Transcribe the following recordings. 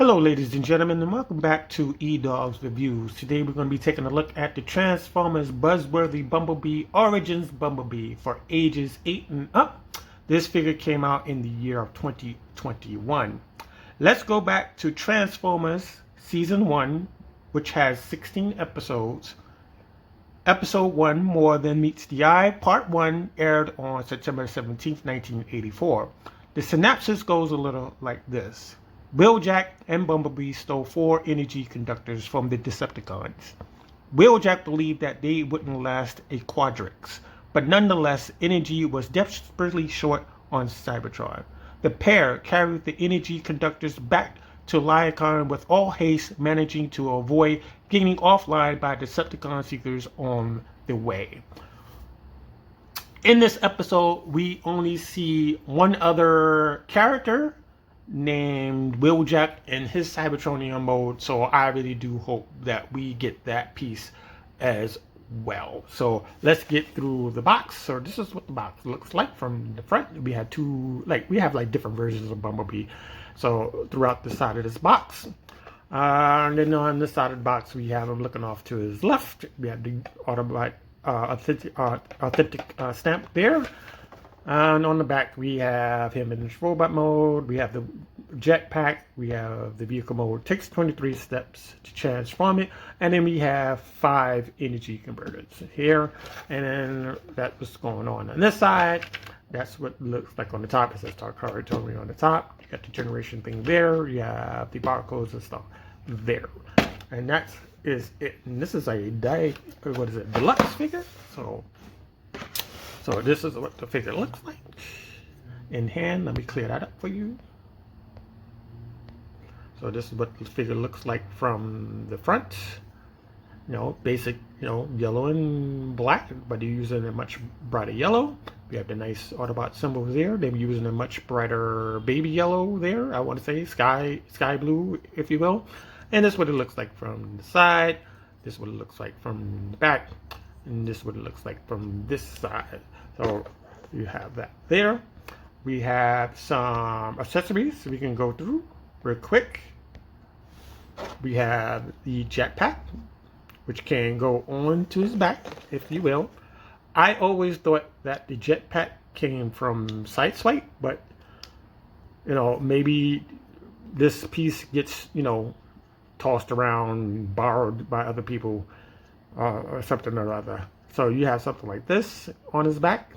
Hello ladies and gentlemen, and welcome back to Edoggz Reviews. Today we're going to be taking a look at the Transformers Buzzworthy Bumblebee Origins Bumblebee for ages 8 and up. This figure came out in the year of 2021. Let's go back to Transformers Season 1, which has 16 episodes. Episode 1, More Than Meets the Eye, Part 1, aired on September 17, 1984. The synopsis goes a little like this. Wheeljack and Bumblebee stole 4 energy conductors from the Decepticons. Wheeljack believed that they wouldn't last a quadrix, but nonetheless, energy was desperately short on Cybertron. The pair carried the energy conductors back to Lycon with all haste, managing to avoid getting offline by Decepticon seekers on the way. In this episode, we only see one other character named Wheeljack in his Cybertronian mode, so I really do hope that we get that piece as well. So let's get through the box. So this is what the box looks like from the front. We have different versions of Bumblebee, so throughout the side of this box. And then on this side of the box, we have him looking off to his left. We have the Autobot authentic stamp there. And on the back, we have him in his robot mode. We have the jetpack. We have the vehicle mode. It takes 23 steps to transform it. And then we have 5 energy converters here. And then that's what's going on this side. That's what it looks like on the top. It says Dark Card totally on the top. You got the generation thing there. You have the barcodes and stuff there. And that is it. And this is a deluxe figure. So this is what the figure looks like in hand. Let me clear that up for you. So this is what the figure looks like from the front. Basic, yellow and black, but you're using a much brighter yellow. We have the nice Autobot symbols there. They're using a much brighter baby yellow there. I want to say sky blue, if you will. And this is what it looks like from the side. This is what it looks like from the back. And this is what it looks like from this side. So you have that there. We have some accessories we can go through real quick. We have the jetpack, which can go on to his back, if you will. I always thought that the jetpack came from Sideswipe, but maybe this piece gets tossed around, borrowed by other people, or something or other. So you have something like this on his back.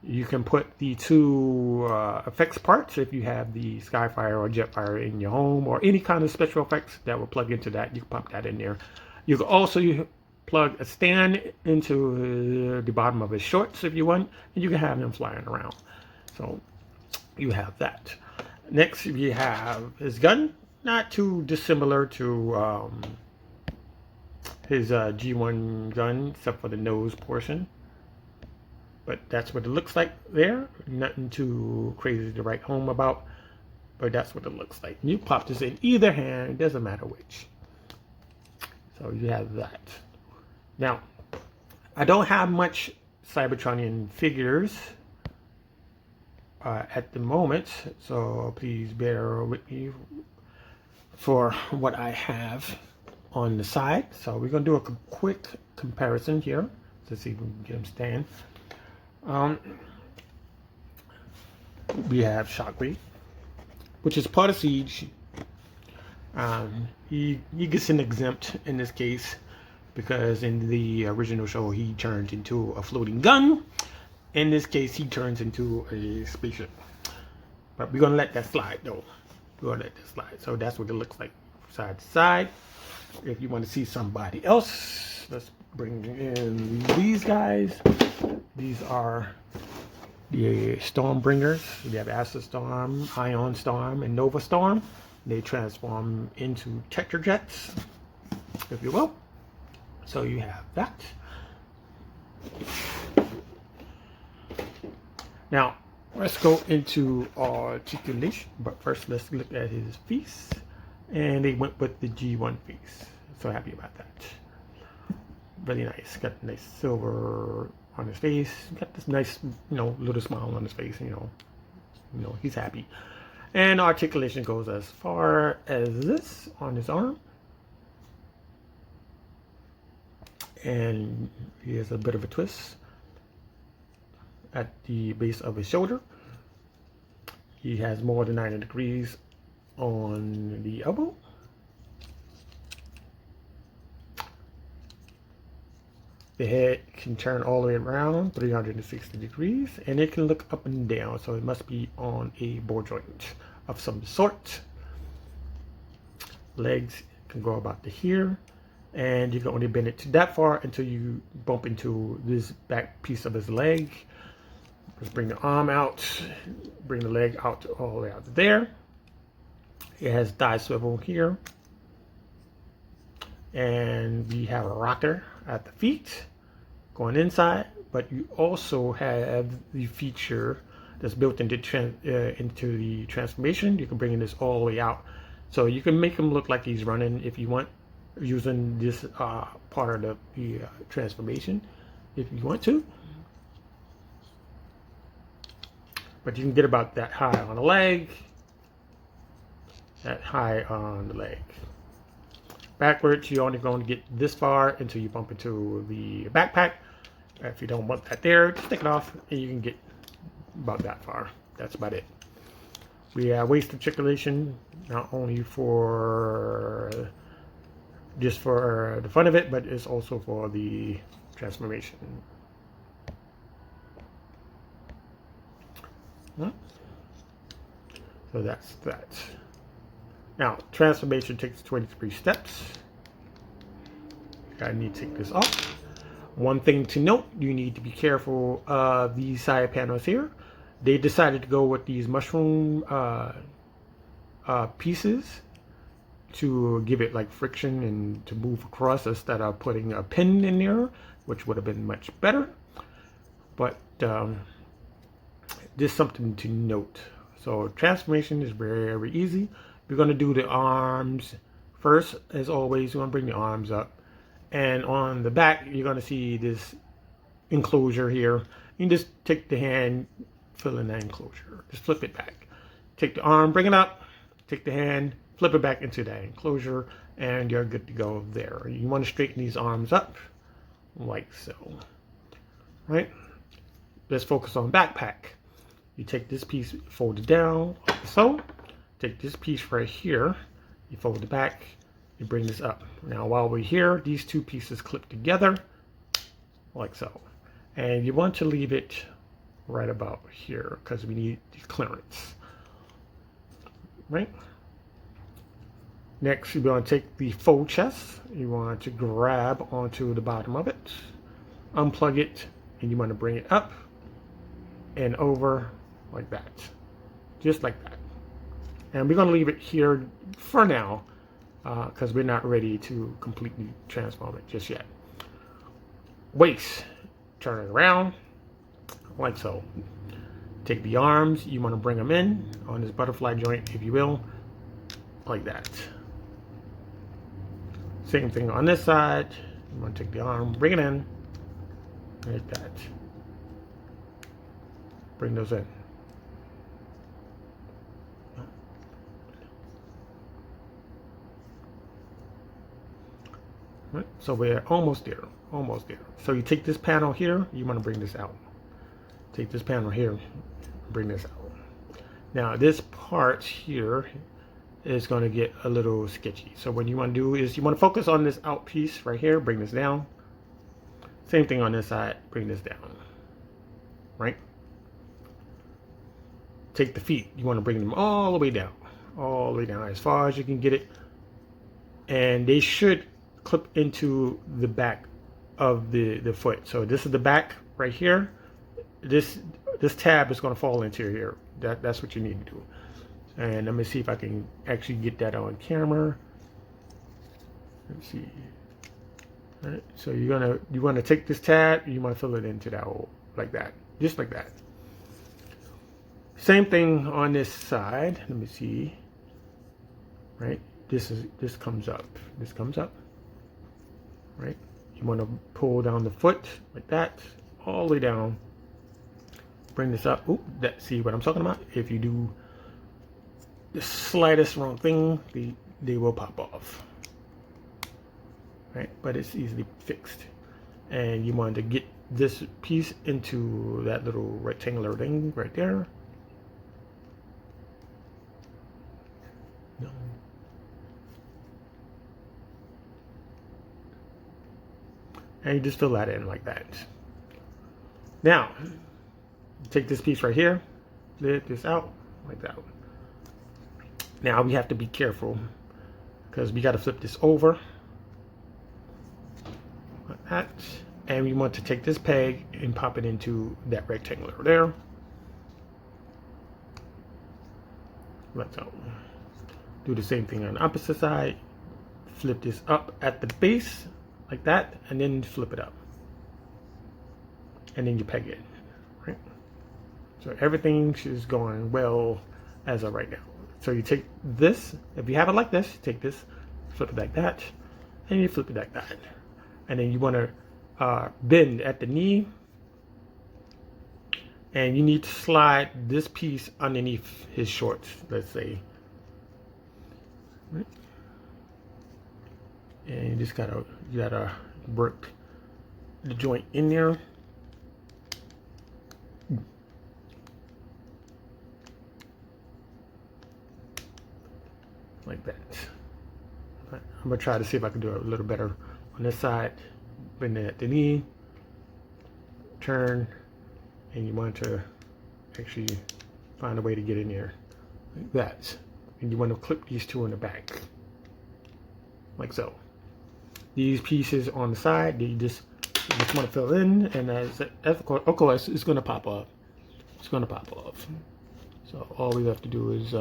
You can put the 2 effects parts if you have the Skyfire or Jetfire in your home, or any kind of special effects that will plug into that. You can pump that in there. You can also plug a stand into the bottom of his shorts if you want, and you can have him flying around. So you have that. Next we have his gun, not too dissimilar to his G1 gun, except for the nose portion. But that's what it looks like there. Nothing too crazy to write home about, but that's what it looks like. You pop this in either hand, doesn't matter which. So you have that. Now, I don't have much Cybertronian figures at the moment, so please bear with me for what I have on the side. So we're going to do a quick comparison here to see if we can get him stand. We have Shockwave, which is part of Siege. He gets an exempt in this case because in the original show he turned into a floating gun. In this case he turns into a spaceship. But we're going to let that slide though. We're going to let that slide. So that's what it looks like side to side. If you want to see somebody else, let's bring in these guys. These are the Stormbringers. We have Acid Storm, Ion Storm, and Nova Storm. They transform into Tetra Jets, if you will. So you have that. Now, let's go into articulation. But first, let's look at his face. And they went with the G1 face. So happy about that. Really nice. Got a nice silver on his face. Got this nice, little smile on his face. He's happy. And articulation goes as far as this on his arm. And he has a bit of a twist at the base of his shoulder. He has more than 90 degrees on the elbow. The head can turn all the way around 360 degrees, and it can look up and down, so it must be on a ball joint of some sort. Legs can go about to here, and you can only bend it to that far until you bump into this back piece of his leg. Just bring the arm out, bring the leg out all the way out to there. It has thigh swivel here, and we have a rocker at the feet going inside, but you also have the feature that's built into the transformation. You can bring this all the way out, so you can make him look like he's running if you want, using this part of the transformation if you want to. But you can get about that high on the leg, that high on the leg. Backwards, you're only going to get this far until you bump into the backpack. If you don't want that there, just take it off and you can get about that far. That's about it. We have waist articulation, not only for just for the fun of it, but it's also for the transformation. So that's that. Now, transformation takes 23 steps. I need to take this off. One thing to note, you need to be careful of these side panels here. They decided to go with these mushroom pieces to give it like friction and to move across instead of putting a pin in there, which would have been much better. But just something to note. So transformation is very, very easy. We're going to do the arms first. As always, we're going to bring the arms up. And on the back, you're going to see this enclosure here. You can just take the hand, fill in that enclosure. Just flip it back. Take the arm, bring it up. Take the hand, flip it back into that enclosure, and you're good to go there. You want to straighten these arms up like so. Right? Let's focus on backpack. You take this piece, fold it down like so. Take this piece right here, you fold it back, you bring this up. Now while we're here, these two pieces clip together like so. And you want to leave it right about here because we need the clearance. Right? Next, you're going to take the fold chest. You want to grab onto the bottom of it, unplug it, and you want to bring it up and over like that. Just like that. And we're going to leave it here for now because we're not ready to completely transform it just yet. Waist, turn it around like so. Take the arms, you want to bring them in on this butterfly joint, if you will, like that. Same thing on this side. You want to take the arm, bring it in, like that. Bring those in. Right, so we're almost there, almost there. So you take this panel here, you want to bring this out. Take this panel here, bring this out. Now this part here is going to get a little sketchy. So what you want to do is you want to focus on this out piece right here, bring this down. Same thing on this side, bring this down. Right? Take the feet, you want to bring them all the way down. All the way down as far as you can get it. And they should clip into the back of the foot. So this is the back right here. This tab is going to fall into here. That's what you need to do. And let me see if I can actually get that on camera. Let's see. All right, so you want to take this tab, you want to fill it into that hole like that, just like that. Same thing on this side. Let me see. Right, this comes up. This comes up. Right, you want to pull down the foot like that, all the way down. Bring this up. Oop, see what I'm talking about? If you do the slightest wrong thing, they will pop off. Right? But it's easily fixed. And you want to get this piece into that little rectangular thing right there. No. And you just fill that in like that. Now, take this piece right here, lift this out like that. Now we have to be careful because we got to flip this over like that. And we want to take this peg and pop it into that rectangle over there. Like so. Do the same thing on the opposite side. Flip this up at the base like that, and then flip it up. And then you peg it. Right? So everything is going well as of right now. So you take this, if you have it like this, take this, flip it like that, and you flip it like that. And then you want to bend at the knee, and you need to slide this piece underneath his shorts, let's say. Right. And you just gotta work the joint in there. Like that. I'm gonna try to see if I can do it a little better on this side. Bend it at the knee, turn, and you want to actually find a way to get in there like that. And you want to clip these two in the back like so. These pieces on the side, you just want to fill in, and as of course it's going to pop off. It's going to pop off. So all we have to do is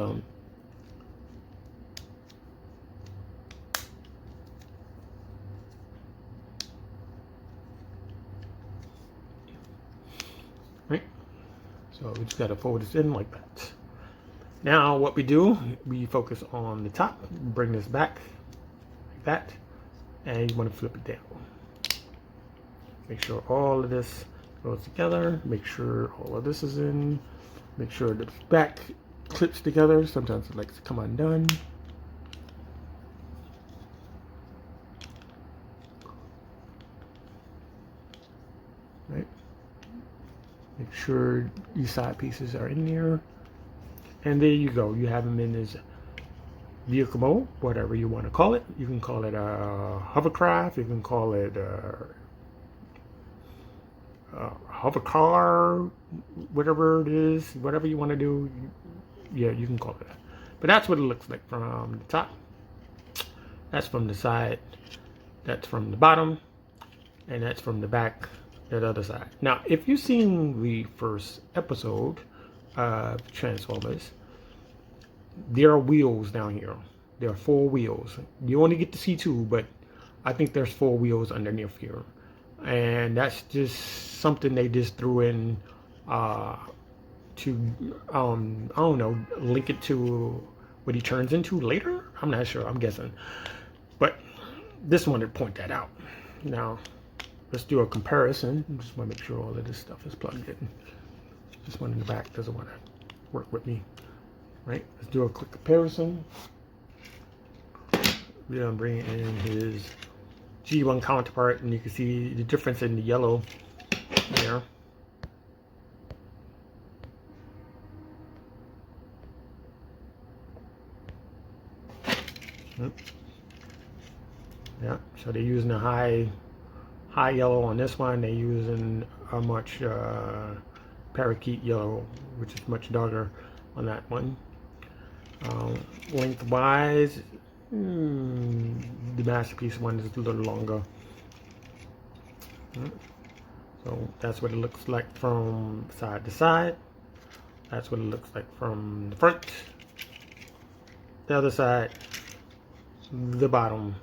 right. So we just got to fold this in like that. Now what we do, we focus on the top, bring this back like that, and you want to flip it down. Make sure all of this goes together. Make sure all of this is in. Make sure the back clips together. Sometimes it likes to come undone. Right. Make sure these side pieces are in there. And there you go. You have them in this vehicle mode, whatever you want to call it. You can call it a hovercraft. You can call it a hover car, whatever it is, whatever you want to do. Yeah, you can call it that. But that's what it looks like from the top. That's from the side. That's from the bottom. And that's from the back, that other side. Now, if you've seen the first episode of Transformers, there are wheels down here. There are 4 wheels. You only get to see 2, but I think there's 4 wheels underneath here. And that's just something they just threw in to, I don't know, link it to what he turns into later? I'm not sure, I'm guessing. But just wanted to point that out. Now, let's do a comparison. Just want to make sure all of this stuff is plugged in. This one in the back doesn't want to work with me. Right? Let's do a quick comparison. We're going to bring in his G1 counterpart, and you can see the difference in the yellow there. Yeah, so they're using a high yellow on this one. They're using a much parakeet yellow, which is much darker on that one. Lengthwise, the Masterpiece one is a little longer. So that's what it looks like from side to side. That's what it looks like from the front, the other side, the bottom,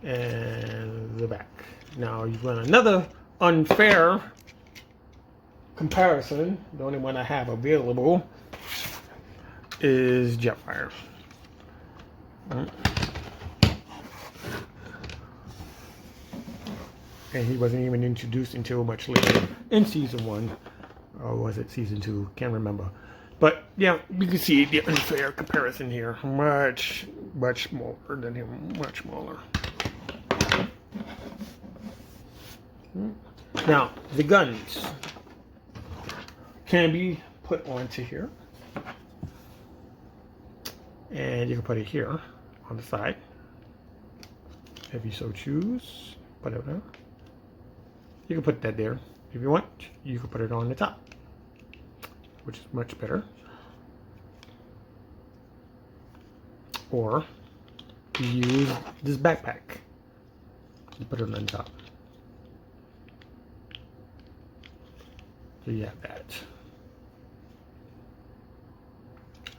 and the back. Now you run another unfair comparison. The only one I have available is Jetfire. And he wasn't even introduced until much later in season 1, or was it season 2? Can't remember. But yeah, you can see the unfair comparison here. Much smaller than him. Much smaller. Now, the guns can be put onto here. And you can put it here on the side. If you so choose. Put it there. You can put that there. If you want, you can put it on the top, which is much better. Or you use this backpack. You put it on the top. So you have that.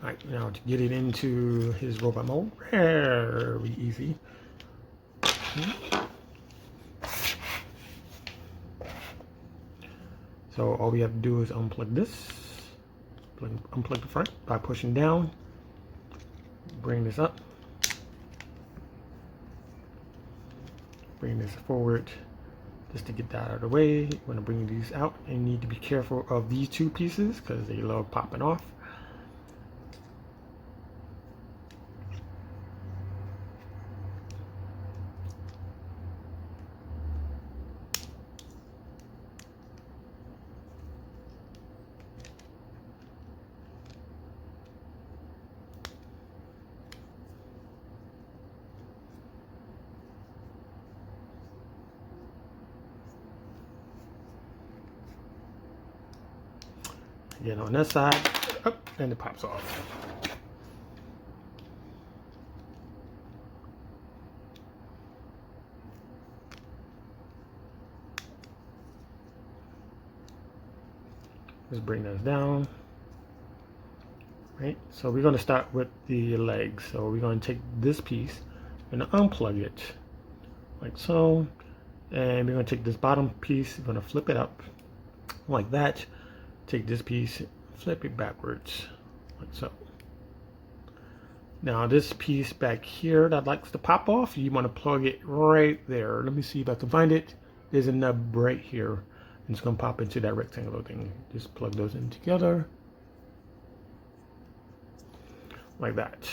Alright, now to get it into his robot mode, very easy. So all we have to do is unplug this, unplug the front by pushing down, bring this up, bring this forward just to get that out of the way. You want to bring these out and need to be careful of these two pieces because they love popping off. Again on this side, up, and it pops off. Let's bring those down. Right, so we're going to start with the legs. So we're going to take this piece and unplug it like so, and we're going to take this bottom piece, we're going to flip it up like that. Take this piece, flip it backwards, like so. Now this piece back here that likes to pop off, you want to plug it right there. Let me see if I can find it. There's a nub right here, and it's going to pop into that rectangular thing. Just plug those in together, like that.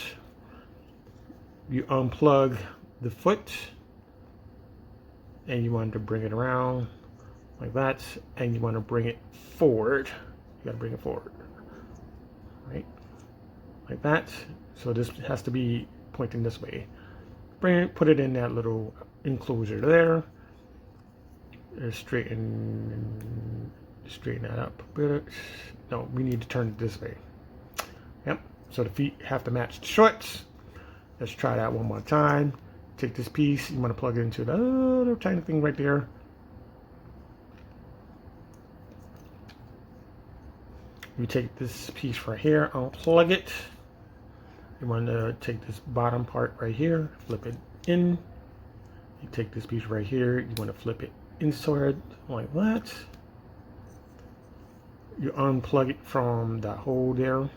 You unplug the foot, and you want to bring it around like that, and you want to bring it forward. You gotta bring it forward, right? Like that. So this has to be pointing this way. Bring it, put it in that little enclosure there. Straighten that up a bit. No, we need to turn it this way. Yep. So the feet have to match the shorts. Let's try that one more time. Take this piece. You want to plug it into the little tiny thing right there. You take this piece right here, unplug it. You want to take this bottom part right here, flip it in. You take this piece right here, you want to flip it inside like that. You unplug it from the hole there.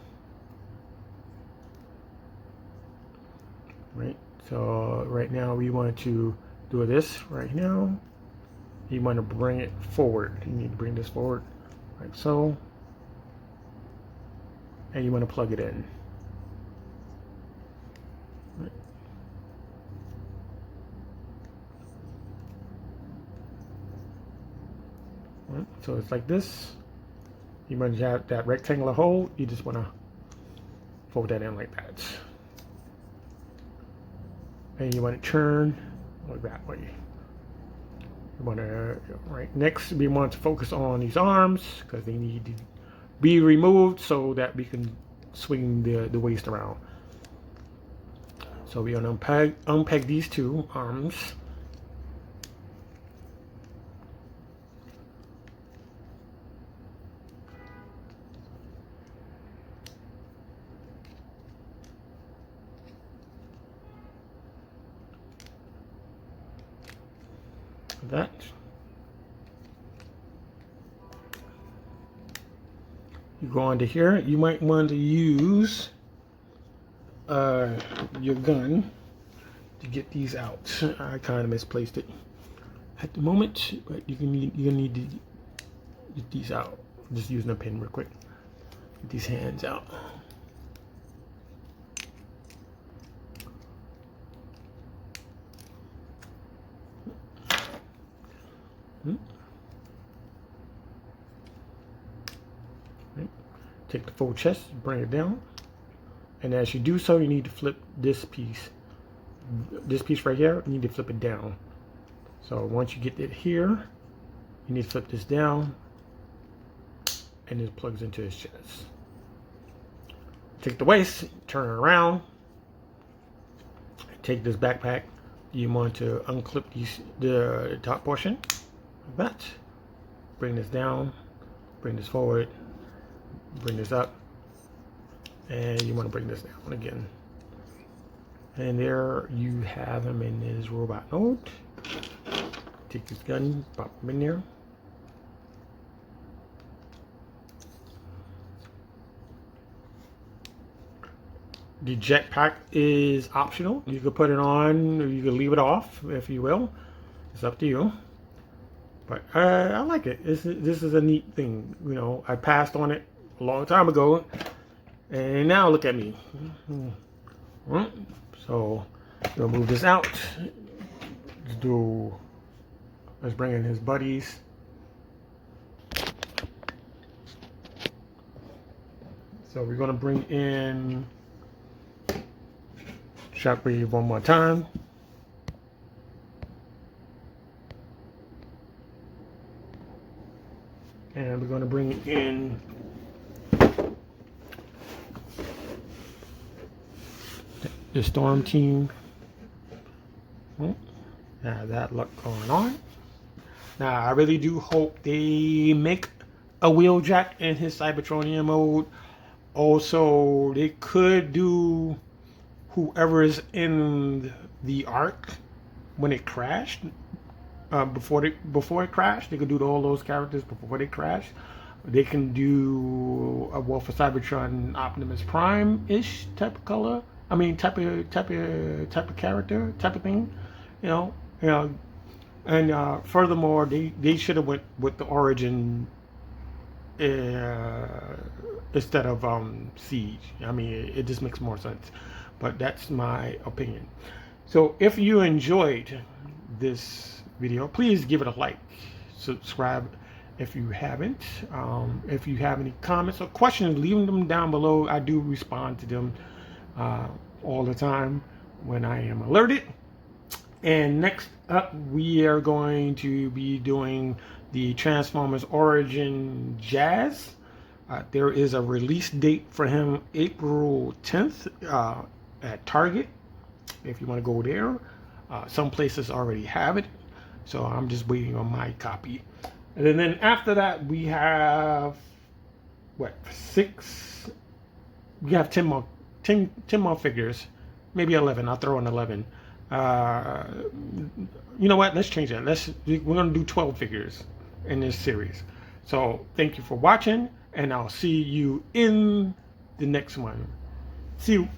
Right, so right now we want to do this right now. You want to bring it forward. You need to bring this forward like so. And you want to plug it in. Right. Right. So it's like this. You want to have that rectangular hole. You just want to fold that in like that. And you want to turn like that way. You want to, right, next we want to focus on these arms because they need to be removed so that we can swing the waist around. So we're going to unpeg these two arms. That. You go onto here. You might want to use your gun to get these out. I kind of misplaced it at the moment, but you need to get these out. Just using a pin real quick. Get these hands out. Take the full chest, bring it down, and as you do so, you need to flip this piece. This piece right here, you need to flip it down. So once you get it here, you need to flip this down, and it plugs into his chest. Take the waist, turn it around. Take this backpack. You want to unclip the top portion like that. Bring this down, bring this forward, bring this up, and you want to bring this down again. And there you have him in his robot mode. Take this gun, pop him in there. The jetpack is optional. You can put it on or you can leave it off, if you will. It's up to you. But I like it. This is a neat thing. You know, I passed on it a long time ago, and now look at me. So we'll move this out. Let's bring in his buddies. So we're gonna bring in Shockwave one more time. And we're going to bring in the Storm Team. Now that look going on. Now I really do hope they make a Wheeljack in his Cybertronian mode. Also, they could do whoever is in the Ark when it crashed. Before it crashed, they could do all those characters before they crash. They can do a Wolf of Cybertron, Optimus Prime-ish type of color. I mean, type of character, type of thing. You know. And furthermore, they should have went with the Origin instead of Siege. I mean, it just makes more sense. But that's my opinion. So if you enjoyed this video, please give it a like, subscribe if you haven't. If you have any comments or questions, leave them down below. I do respond to them all the time when I am alerted. And next up, we are going to be doing the Transformers Origin Jazz. There is a release date for him, April 10th at Target, if you want to go there. Some places already have it, so I'm just waiting on my copy. And then after that, we have what, 6? We have 10 more figures, maybe 11. I'll throw in 11. You know what? Let's change that. We're gonna do 12 figures in this series. So thank you for watching, and I'll see you in the next one. See you.